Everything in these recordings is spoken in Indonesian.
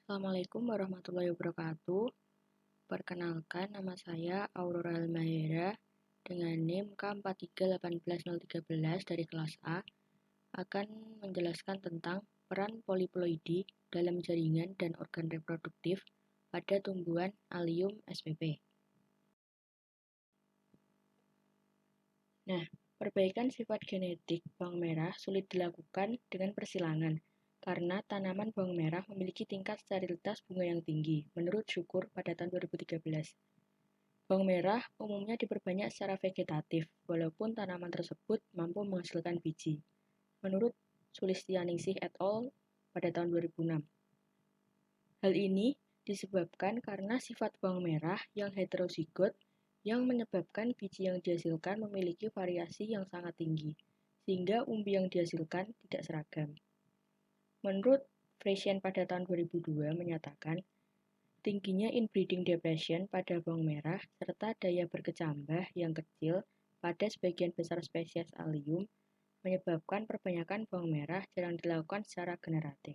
Assalamualaikum warahmatullahi wabarakatuh. Perkenalkan, nama saya Aurora Almahera dengan NIM K4381013 dari kelas A akan menjelaskan tentang peran poliploidi dalam jaringan dan organ reproduktif pada tumbuhan Allium spp. Nah, perbaikan sifat genetik bawang merah sulit dilakukan dengan persilangan karena tanaman bawang merah memiliki tingkat sterilitas bunga yang tinggi, menurut Syukur pada tahun 2013. Bawang merah umumnya diperbanyak secara vegetatif, walaupun tanaman tersebut mampu menghasilkan biji, menurut Sulistianingsih et al. Pada tahun 2006. Hal ini disebabkan karena sifat bawang merah yang heterozigot yang menyebabkan biji yang dihasilkan memiliki variasi yang sangat tinggi, sehingga umbi yang dihasilkan tidak seragam. Menurut Friesen pada tahun 2002 menyatakan, tingginya inbreeding depression pada bawang merah serta daya berkecambah yang kecil pada sebagian besar spesies Allium menyebabkan perbanyakan bawang merah jarang dilakukan secara generatif.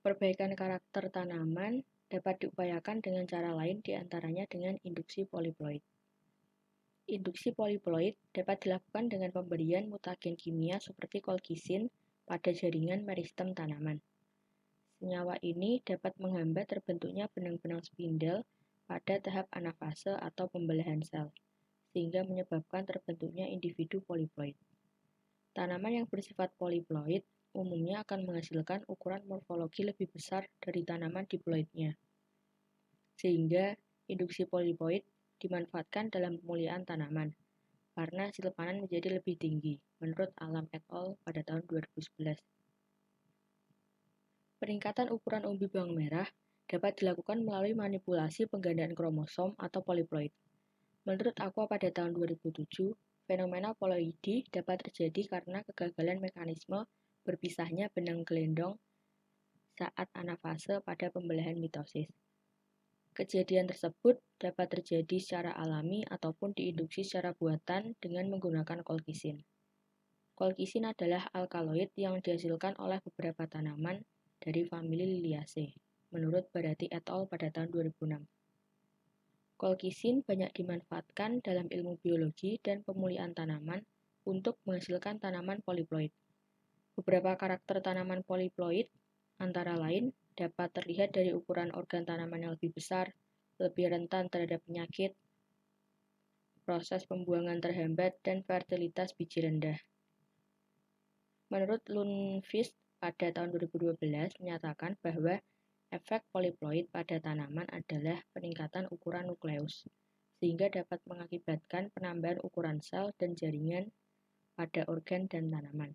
Perbaikan karakter tanaman dapat diupayakan dengan cara lain diantaranya dengan induksi poliploid. Induksi poliploid dapat dilakukan dengan pemberian mutagen kimia seperti kolkisin pada jaringan meristem tanaman. Senyawa ini dapat menghambat terbentuknya benang-benang spindel pada tahap anafase atau pembelahan sel, sehingga menyebabkan terbentuknya individu poliploid. Tanaman yang bersifat poliploid umumnya akan menghasilkan ukuran morfologi lebih besar dari tanaman diploidnya, sehingga induksi poliploid dimanfaatkan dalam pemulihan tanaman, karena hasil panen menjadi lebih tinggi, menurut Alam et al. Pada tahun 2011. Peningkatan ukuran umbi bawang merah dapat dilakukan melalui manipulasi penggandaan kromosom atau poliploid. Menurut Aqua pada tahun 2007, fenomena poliploidi dapat terjadi karena kegagalan mekanisme berpisahnya benang gelendong saat anafase pada pembelahan mitosis. Kejadian tersebut dapat terjadi secara alami ataupun diinduksi secara buatan dengan menggunakan kolkisin. Kolkisin adalah alkaloid yang dihasilkan oleh beberapa tanaman dari famili Liliaceae, menurut Barati et al. Pada tahun 2006. Kolkisin banyak dimanfaatkan dalam ilmu biologi dan pemulihan tanaman untuk menghasilkan tanaman poliploid. Beberapa karakter tanaman poliploid antara lain dapat terlihat dari ukuran organ tanaman yang lebih besar, lebih rentan terhadap penyakit, proses pembuangan terhambat, dan fertilitas biji rendah. Menurut Lundqvist pada tahun 2012 menyatakan bahwa efek poliploid pada tanaman adalah peningkatan ukuran nukleus, sehingga dapat mengakibatkan penambahan ukuran sel dan jaringan pada organ dan tanaman.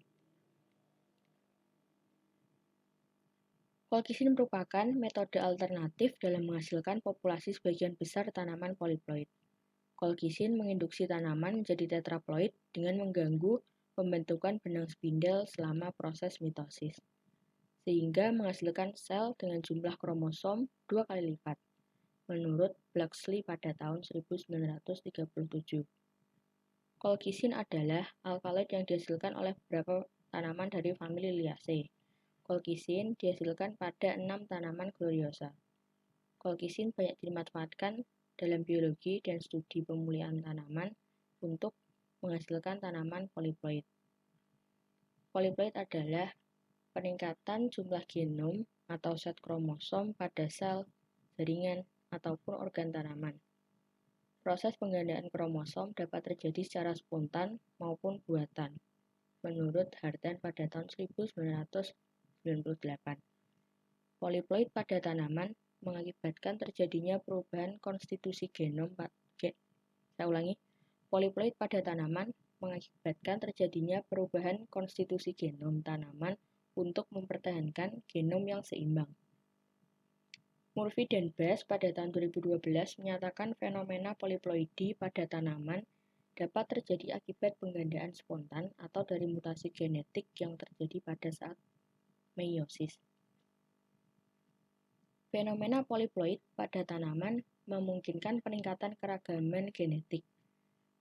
Kolkisin merupakan metode alternatif dalam menghasilkan populasi sebagian besar tanaman poliploid. Kolkisin menginduksi tanaman menjadi tetraploid dengan mengganggu pembentukan benang spindel selama proses mitosis, sehingga menghasilkan sel dengan jumlah kromosom 2 kali lipat, menurut Blaxley pada tahun 1937. Kolkisin adalah alkaloid yang dihasilkan oleh beberapa tanaman dari famili Liliaceae. Kolkisin dihasilkan pada 6 tanaman gloriosa. Kolkisin banyak dimanfaatkan dalam biologi dan studi pemulihan tanaman untuk menghasilkan tanaman poliploid. Poliploid adalah peningkatan jumlah genom atau set kromosom pada sel, jaringan, ataupun organ tanaman. Proses penggandaan kromosom dapat terjadi secara spontan maupun buatan, menurut Hartan pada tahun 1998. Poliploid pada tanaman mengakibatkan terjadinya perubahan konstitusi genom. Poliploid pada tanaman mengakibatkan terjadinya perubahan konstitusi genom tanaman untuk mempertahankan genom yang seimbang. Murphy dan Bass pada tahun 2012 menyatakan fenomena poliploidi pada tanaman dapat terjadi akibat penggandaan spontan atau dari mutasi genetik yang terjadi pada saat meiosis. Fenomena poliploid pada tanaman memungkinkan peningkatan keragaman genetik.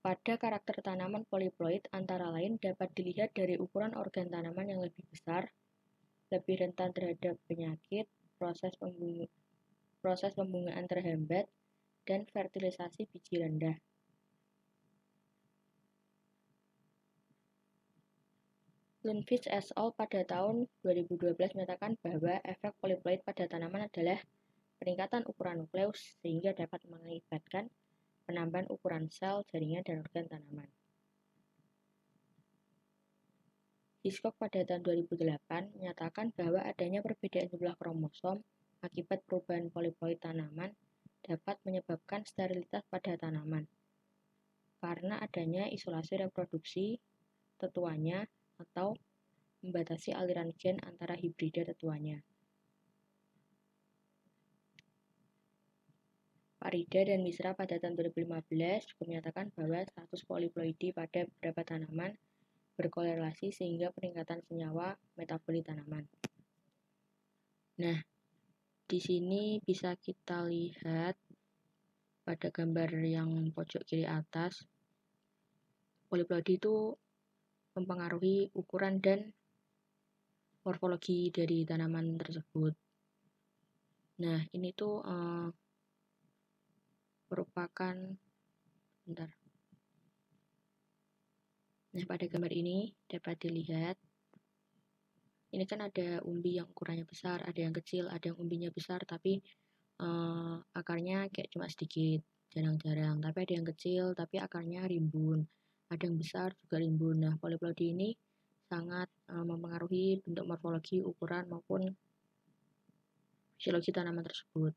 Pada karakter tanaman poliploid antara lain dapat dilihat dari ukuran organ tanaman yang lebih besar, lebih rentan terhadap penyakit, proses pembungaan terhambat, dan fertilisasi biji rendah. Lundquist et al. Pada tahun 2012 menyatakan bahwa efek poliploid pada tanaman adalah peningkatan ukuran nukleus sehingga dapat mengakibatkan penambahan ukuran sel, jaringan, dan organ tanaman. Hitchcock pada tahun 2008 menyatakan bahwa adanya perbedaan jumlah kromosom akibat perubahan poliploid tanaman dapat menyebabkan sterilitas pada tanaman karena adanya isolasi reproduksi tetuanya atau membatasi aliran gen antara hibrida tetuanya. Parida dan Misra pada tahun 2015 juga menyatakan bahwa status poliploidi pada beberapa tanaman berkorelasi sehingga peningkatan senyawa metabolit tanaman. Nah, di sini bisa kita lihat pada gambar yang pojok kiri atas, poliploidi itu mempengaruhi ukuran dan morfologi dari tanaman tersebut. Nah, ini tuh merupakan Nah, pada gambar ini dapat dilihat ini kan ada umbi yang ukurannya besar, ada yang kecil, ada yang umbinya besar tapi akarnya kayak cuma sedikit, jarang-jarang. Tapi ada yang kecil tapi akarnya rimbun, ada yang besar juga rimbun. Nah, poliploidi ini sangat mempengaruhi bentuk morfologi, ukuran maupun fisiologi tanaman tersebut.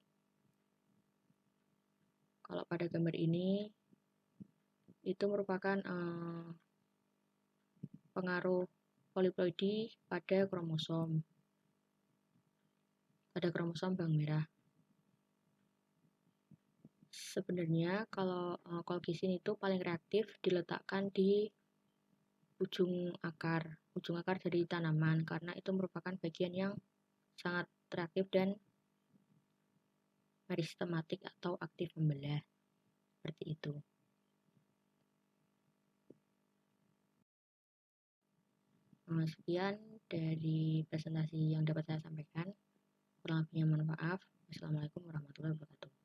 Kalau pada gambar ini itu merupakan pengaruh poliploidi pada kromosom bang merah. Sebenarnya kalau kolkisin itu paling reaktif diletakkan di ujung akar dari tanaman karena itu merupakan bagian yang sangat reaktif dan meristematik atau aktif membelah, seperti itu. Sekian dari presentasi yang dapat saya sampaikan. Kurang lebihnya mohon maaf. Wassalamualaikum warahmatullahi wabarakatuh.